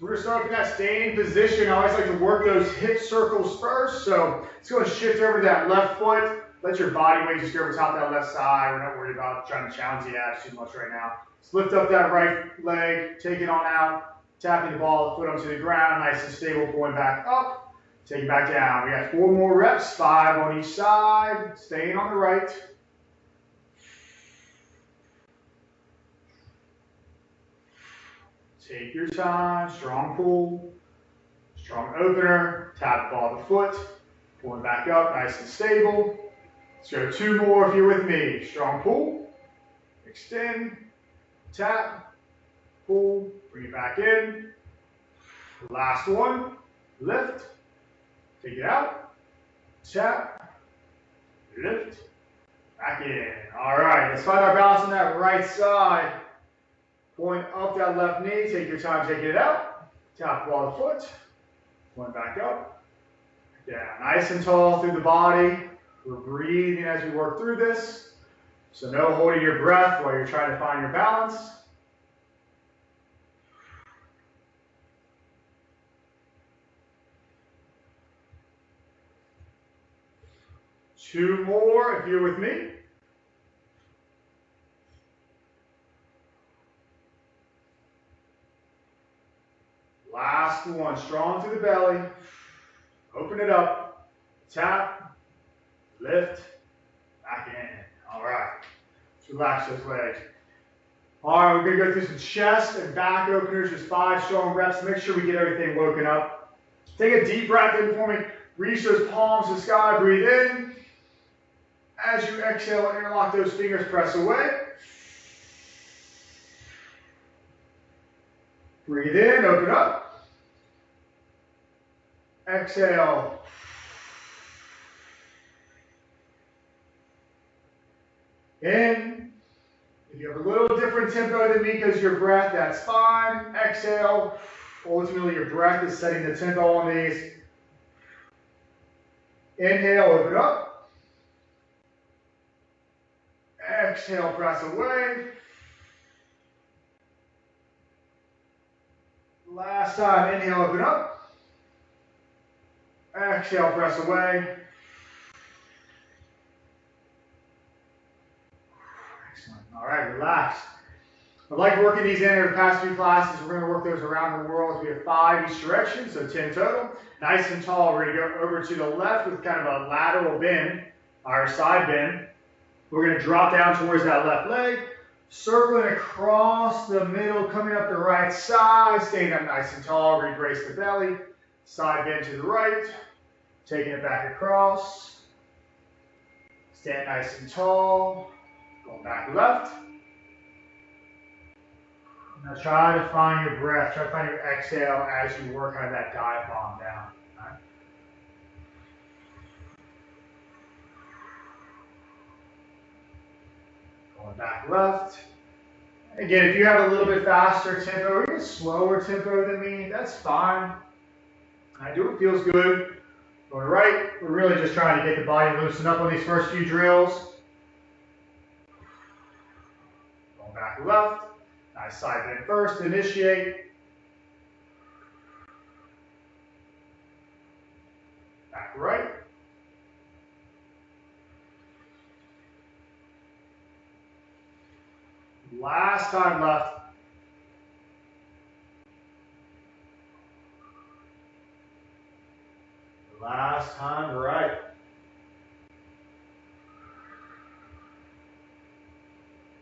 We're going to start with that staying position. I always like to work those hip circles first. So it's going to shift over to that left foot. Let your body weight just go over top of that left side. We're not worried about trying to challenge the abs too much right now. Just lift up that right leg, take it on out, tapping the ball, foot onto the ground, nice and stable, going back up, take it back down. We got 4 more reps, 5 on each side, staying on the right. Take your time, strong pull, strong opener, tap the ball to the foot, pulling back up, nice and stable. Let's go 2 more if you're with me. Strong pull, extend, tap, pull, bring it back in. Last one, lift, take it out, tap, lift, back in. All right, let's find our balance on that right side. Point up that left knee, take your time, take it out. Tap the ball to the foot, point back up, down. Nice and tall through the body. We're breathing as we work through this. So no holding your breath while you're trying to find your balance. Two more if you're with me. Last one, strong through the belly. Open it up, tap, lift, back in. All right, let's relax those legs. All right, we're gonna go through some chest and back openers, just 5 strong reps. Make sure we get everything woken up. Take a deep breath in for me. Reach those palms to the sky, breathe in. As you exhale, interlock those fingers, press away. Breathe in, open up. Exhale. In. If you have a little different tempo than me because your breath, that's fine. Exhale. Ultimately, your breath is setting the tempo on these. Inhale, open up. Exhale, press away. Last time, inhale, open up. Exhale, press away. Excellent. All right, relax. I like working these in over the past 2 classes. We're going to work those around the world. We have 5 each direction, so 10 total. Nice and tall. We're going to go over to the left with kind of a lateral bend, our side bend. We're going to drop down towards that left leg, circling across the middle, coming up the right side, staying up nice and tall. Rebrace the belly. Side bend to the right, taking it back across. Stand nice and tall. Going back left. Now try to find your breath. Try to find your exhale as you work on that diaphragm down. All right? Going back left. Again, if you have a little bit faster tempo or even slower tempo than me, that's fine. I do what feels good. Going right, we're really just trying to get the body loosened up on these first few drills. Going back left. Nice side bend first, initiate. Back right. Last time left. Last time right.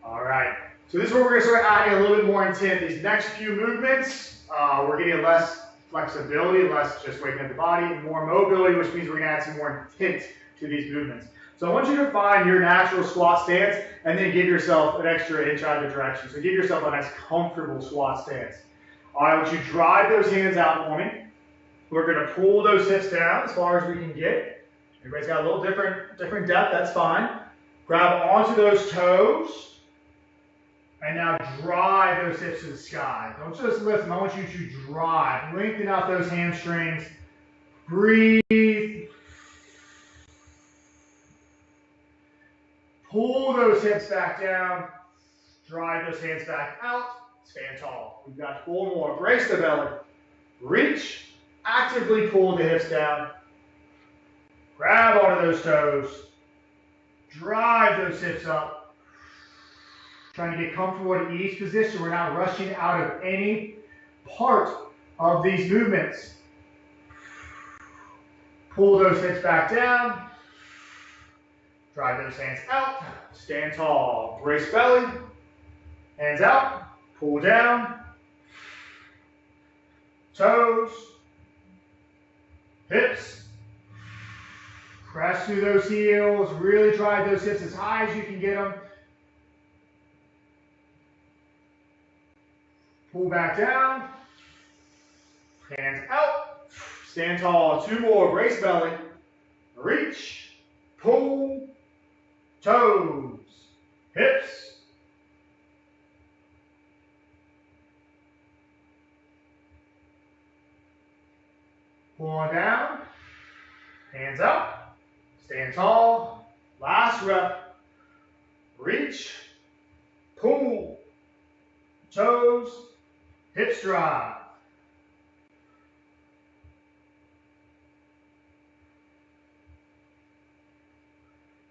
All right. So this is where we're going to start adding a little bit more intent. These next few movements, we're getting less flexibility, less just waking up the body, and more mobility, which means we're going to add some more intent to these movements. So I want you to find your natural squat stance and then give yourself an extra inch either direction. So give yourself a nice comfortable squat stance. All right, I want you to drive those hands out for me. We're going to pull those hips down as far as we can get. Everybody's got a little different depth, that's fine. Grab onto those toes. And now drive those hips to the sky. Don't just lift them. I want you to drive. Lengthen out those hamstrings. Breathe. Pull those hips back down. Drive those hands back out. Stand tall. We've got 4 more. Brace the belly. reach, actively pull the hips down, grab onto those toes, drive those hips up, trying to get comfortable in each position. We're not rushing out of any part of these movements. Pull those hips back down, drive those hands out, stand tall, brace belly, hands out, pull down, toes, hips, press through those heels, really drive those hips as high as you can get them. Pull back down, hands out, stand tall, 2 more, brace belly, reach, pull, toes, hips, pull on down, hands up, stand tall, last rep, reach, pull, toes, hips drive.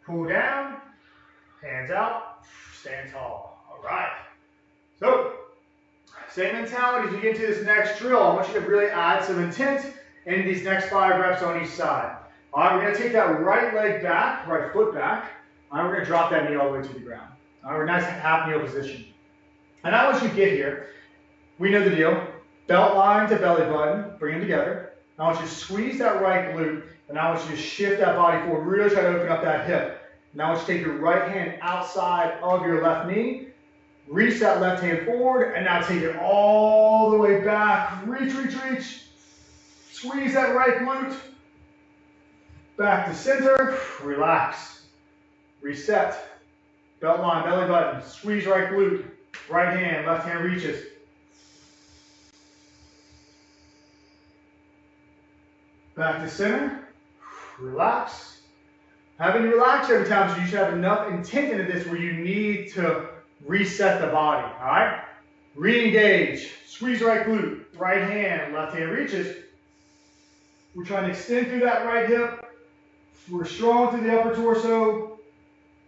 Pull down, hands out, stand tall. All right. So, same mentality as you get into this next drill. I want you to really add some intent in these next 5 reps on each side. All right, we're going to take that right leg back, right foot back. All right, we're going to drop that knee all the way to the ground. All right, we're in a nice half kneel position. And now once you get here, we know the deal. Belt line to belly button, bring them together. Now I want you to squeeze that right glute, and now I want you to shift that body forward, really try to open up that hip. Now I want you to take your right hand outside of your left knee, reach that left hand forward, and now take it all the way back. Reach, reach, reach. Squeeze that right glute. Back to center. Relax. Reset. Belt line, belly button. Squeeze right glute. Right hand, left hand reaches. Back to center. Relax. Having you relax every time, so you should have enough intent into this where you need to reset the body. All right? Re-engage. Squeeze right glute. Right hand, left hand reaches. We're trying to extend through that right hip. We're strong through the upper torso.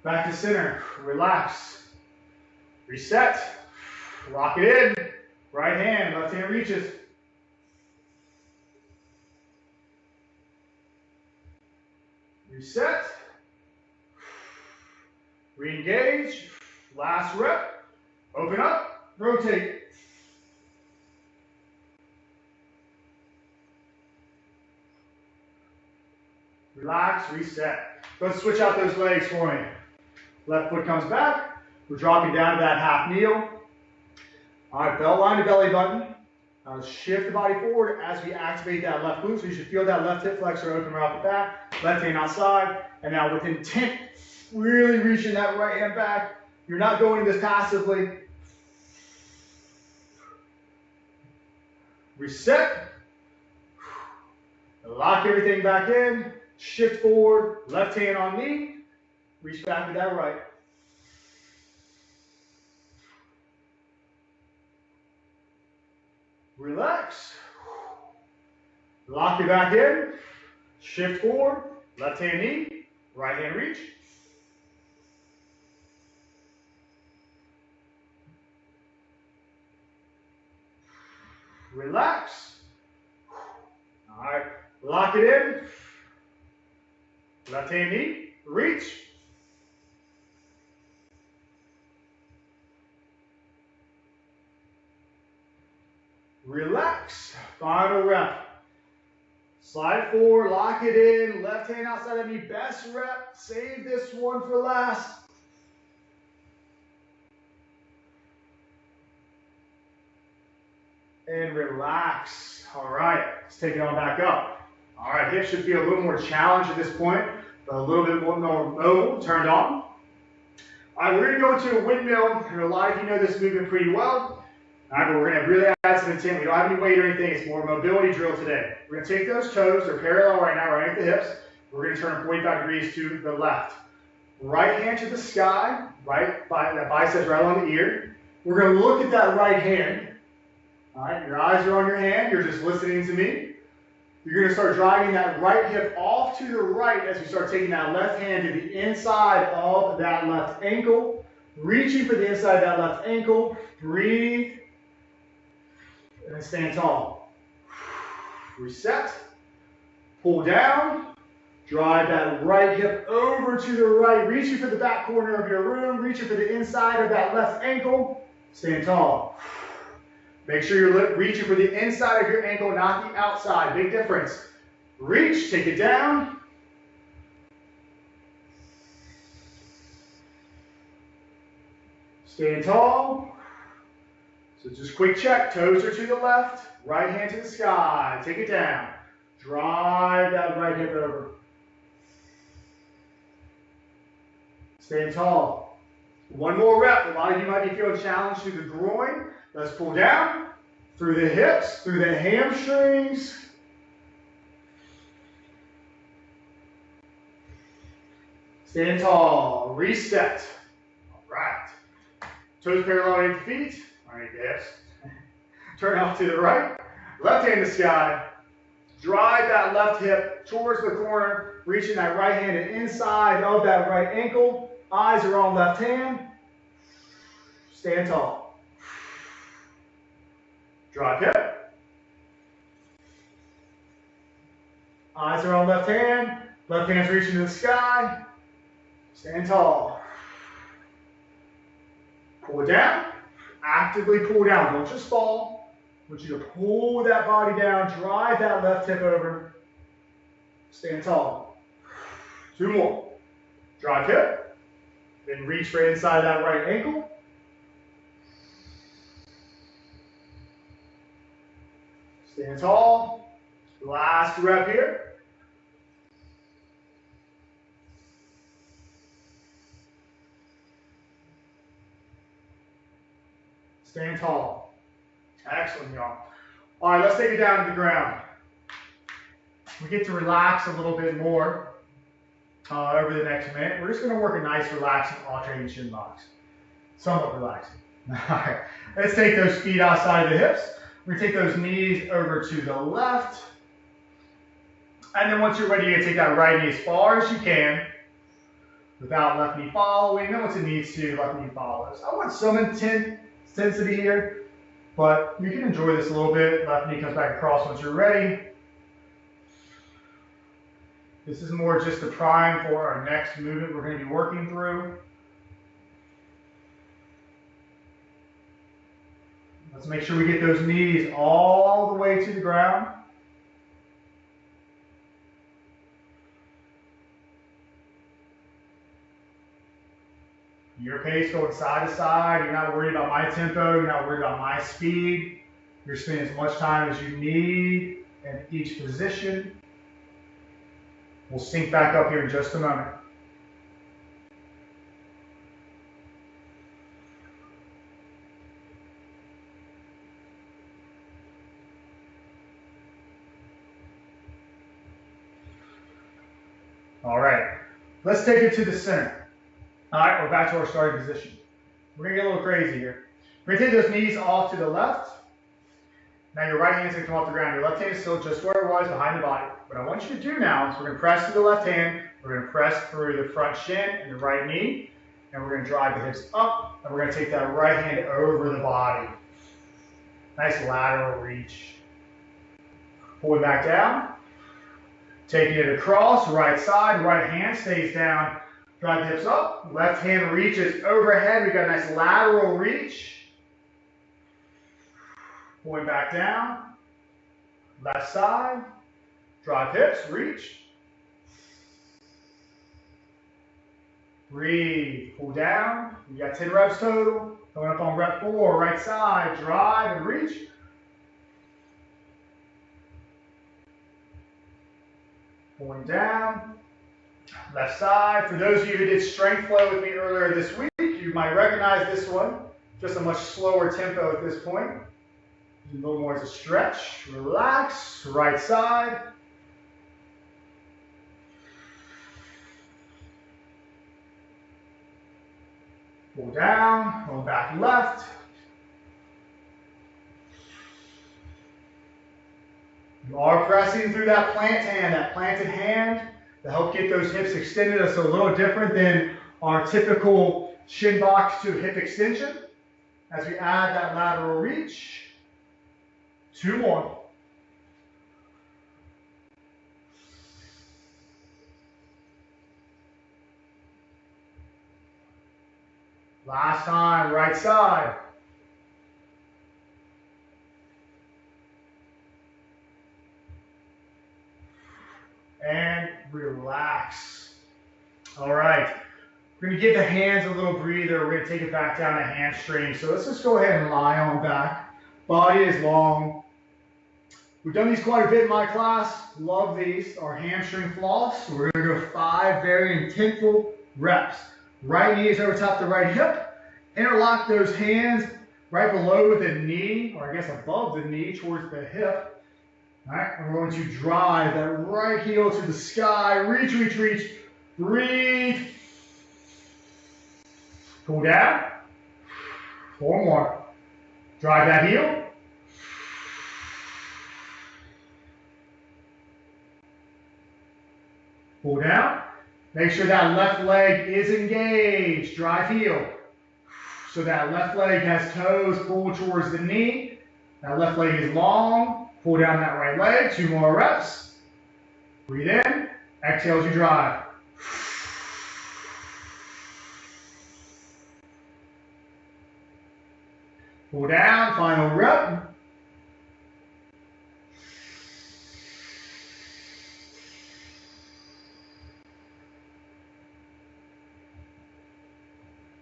Back to center. Relax. Reset. Lock it in. Right hand, left hand reaches. Reset. Re-engage. Last rep. Open up. Rotate. Relax. Reset. Let's switch out those legs for me. Left foot comes back. We're dropping down to that half kneel. All right, belt line to belly button. Now shift the body forward as we activate that left glute. So you should feel that left hip flexor open right off the bat. Left hand outside. And now with intent, really reaching that right hand back. You're not going this passively. Reset. Lock everything back in. Shift forward. Left hand on knee. Reach back to that right. Relax. Lock it back in. Shift forward. Left hand knee. Right hand reach. Relax. All right. Lock it in. Left hand knee. Reach. Relax. Final rep. Slide forward, lock it in. Left hand outside of knee. Best rep. Save this one for last. And relax. All right. Let's take it on back up. All right. Hips should feel a little more challenged at this point, but a little bit more mobile, turned on. All right. We're going to go into a windmill. And a lot of you know this movement pretty well. All right, but we're going to really add some intent. We don't have any weight or anything. It's more a mobility drill today. We're going to take those toes. They're parallel right now, right at the hips. We're going to turn 45 degrees to the left. Right hand to the sky, right? That biceps right along the ear. We're going to look at that right hand. All right, your eyes are on your hand. You're just listening to me. You're going to start driving that right hip off to the right as you start taking that left hand to the inside of that left ankle. Reaching for the inside of that left ankle. Breathe. And then stand tall. Reset. Pull down. Drive that right hip over to the right. Reaching for the back corner of your room. Reaching for the inside of that left ankle. Stand tall. Make sure you're reaching for the inside of your ankle, not the outside. Big difference. Reach, take it down. Stand tall. So just quick check. Toes are to the left, right hand to the sky. Take it down. Drive that right hip over. Stand tall. One more rep. A lot of you might be feeling challenged through the groin. Let's pull down through the hips, through the hamstrings. Stand tall. Reset. All right. Toes parallel to the feet. All right, yes. Turn off to the right. Left hand to sky. Drive that left hip towards the corner, reaching that right hand inside of that right ankle. Eyes are on left hand. Stand tall. Drive hip. Eyes are on left hand. Left hand's reaching to the sky. Stand tall. Pull it down. Actively pull down. Don't just fall. I want you to pull that body down. Drive that left hip over. Stand tall. 2 more. Drive hip. Then reach for inside that right ankle. Stand tall. Last rep here. Stand tall. Excellent, y'all. All right, let's take it down to the ground. We get to relax a little bit more over the next minute. We're just going to work a nice, relaxing alternating chin box. Somewhat relaxing. All right, let's take those feet outside of the hips. We're going to take those knees over to the left. And then once you're ready, you're going to take that right knee as far as you can without left knee following. Then once it needs to, left knee follows. I want some intensity here, but you can enjoy this a little bit. Left knee comes back across once you're ready. This is more just the prime for our next movement we're going to be working through. Let's make sure we get those knees all the way to the ground. Your pace going side to side. You're not worried about my tempo. You're not worried about my speed. You're spending as much time as you need in each position. We'll sync back up here in just a moment. All right, let's take it to the center. All right, we're back to our starting position. We're gonna get a little crazy here. We're gonna take those knees off to the left. Now your right hand's gonna come off the ground. Your left hand is still just where it was, behind the body. What I want you to do now is we're gonna press through the left hand, we're gonna press through the front shin and the right knee, and we're gonna drive the hips up, and we're gonna take that right hand over the body. Nice lateral reach. Pull it back down. Taking it across, right side, right hand stays down. Drive the hips up, left hand reaches overhead. We got a nice lateral reach. Pulling back down, left side, drive hips, reach. Breathe, pull down. We got 10 reps total. Coming up on rep 4, right side, drive and reach. Pulling down, left side. For those of you who did strength flow with me earlier this week, you might recognize this one. Just a much slower tempo at this point. A little more as a stretch, relax, right side. Pull down, going back left. You are pressing through that planted hand to help get those hips extended. It's a little different than our typical shin box to hip extension. As we add that lateral reach, 2 more. Last time, right side. And relax. All right. We're going to give the hands a little breather. We're going to take it back down to hamstring. So let's just go ahead and lie on back. Body is long. We've done these quite a bit in my class. Love these. Our hamstring floss. So we're going to go 5 very intentful reps. Right knee is over top the right hip. Interlock those hands right below the knee, or I guess above the knee towards the hip. All right, and we're going to drive that right heel to the sky. Reach, reach, reach. Breathe. Pull down. 4 more. Drive that heel. Pull down. Make sure that left leg is engaged. Drive heel. So that left leg has toes pulled towards the knee. That left leg is long. Pull down that right leg. 2 more reps. Breathe in. Exhale as you drive. Pull down. Final rep.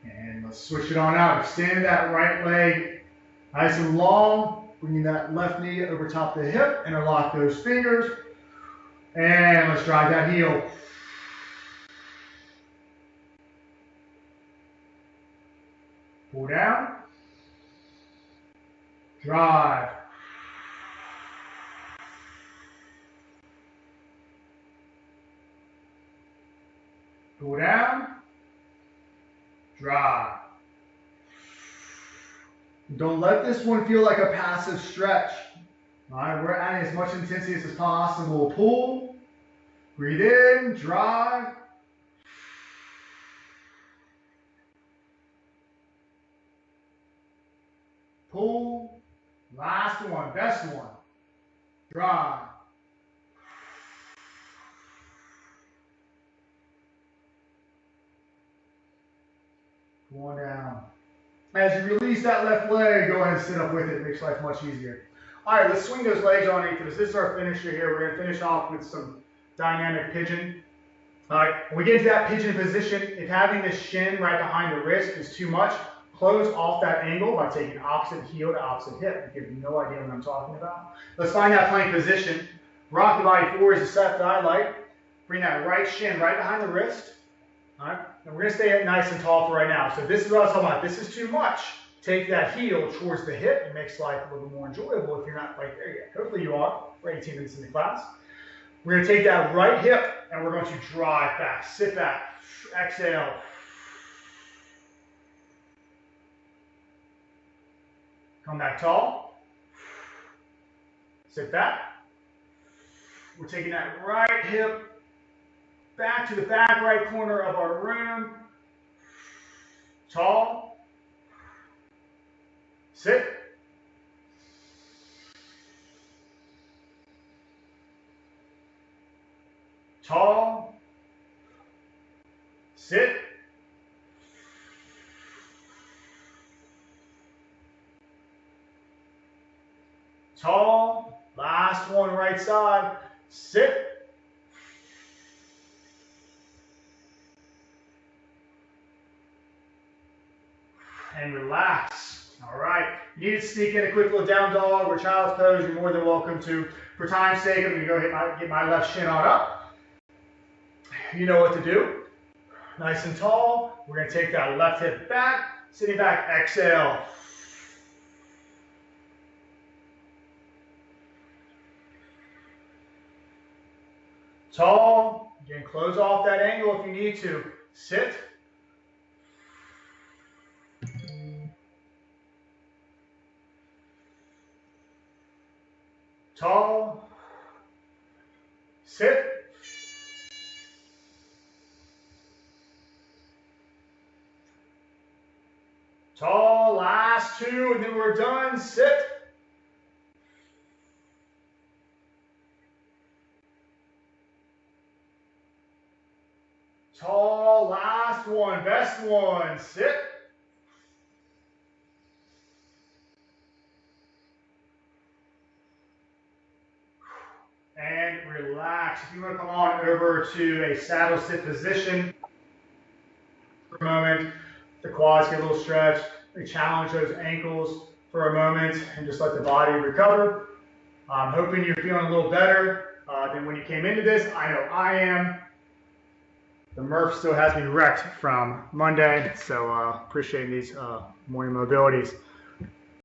And let's switch it on out. Extend that right leg nice and long. Bringing that left knee over top of the hip. Interlock those fingers. And let's drive that heel. Pull down. Drive. Pull down. Drive. Don't let this one feel like a passive stretch. All right, we're adding as much intensity as possible. Pull. Breathe in. Drive. Pull. Last one. Best one. Drive. Pull down. As you release that left leg, go ahead and sit up with it. It makes life much easier. All right, let's swing those legs underneath us. This is our finisher here. We're going to finish off with some dynamic pigeon. All right, when we get into that pigeon position, if having this shin right behind the wrist is too much, close off that angle by taking opposite heel to opposite hip. You have no idea what I'm talking about. Let's find that plank position. Rock the body forward is the set that I like. Bring that right shin right behind the wrist. All right, and we're going to stay nice and tall for right now. So this is what I was talking about. This is too much. Take that heel towards the hip. It makes life a little more enjoyable if you're not right there yet. Hopefully you are. We're 18 minutes into class. We're going to take that right hip and we're going to drive back. Sit back. Exhale. Come back tall. Sit back. We're taking that right hip back to the back right corner of our room. Tall. Sit. Tall. Sit. Tall. Last one, right side. Sit. And relax. All right. You need to sneak in a quick little down dog or child's pose. You're more than welcome to. For time's sake, I'm going to go get my left shin on up. You know what to do. Nice and tall. We're going to take that left hip back. Sitting back. Exhale. Tall. Again, close off that angle if you need to. Sit. Tall. Sit. Tall, last two, and then we're done. Sit. Tall, last one, best one. Sit. And relax. If you want to come on over to a saddle sit position for a moment, the quads get a little stretched. We challenge those ankles for a moment and just let the body recover. I'm hoping you're feeling a little better than when you came into this. I know I am. The Murph still has me wrecked from Monday, so appreciating these morning mobilities.